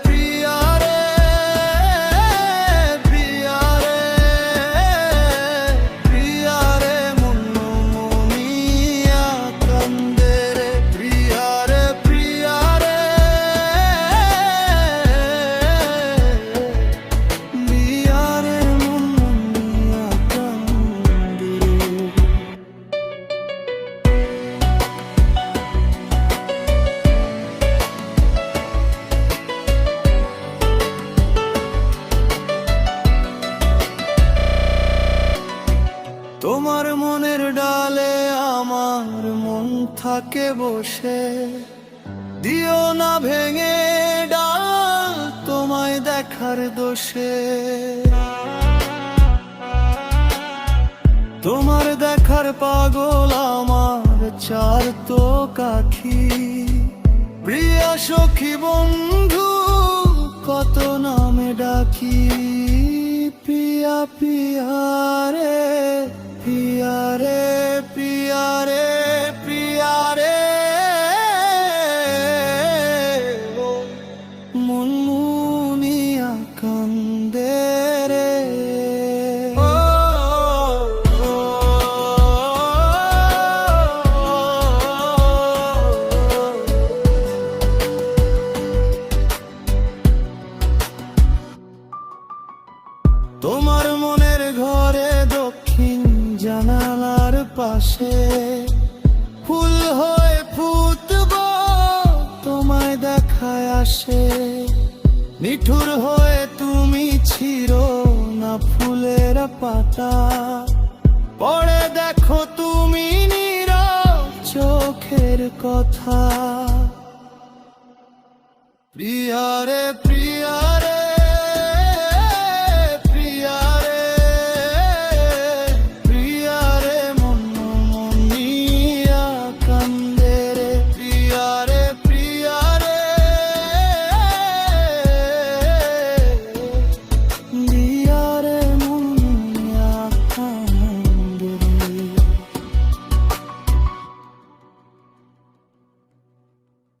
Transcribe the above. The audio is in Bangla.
প্রিয়ারে প্রিয়ারে প্রিয়ারে মুন্নু মুনিয়া কান্দে রে প্রিয়ারে প্রিয়ারে প্রিয়ারে মুন্নু মুনিয়া কান্দে রে। তোমার মনের ডালে আমার মন থাকে বসে, দিও না ভেঙে ডাল তোমায় দেখার দোষে। তোমার দেখার পাগল আমার চার তো কাখি, প্রিয়া সখী বন্ধু কত নামে ডাকি। পিয়া পিয়ারে প্রিয়ারে প্রিয়ারে প্রিয়ারে মুনমুনিয়া কান্দে রে। তোমার মনের ঘরে দক্ষিণ জানালার পাশে ফুল হয়ে ফুটব তোমায় দেখায় আসে। নিঠুর হয়ে তুমি ছিঁড়ো না ফুলের পাতা, পড়ে দেখো তুমি নীরব চোখের কথা। প্রিয়ারে প্রিয়া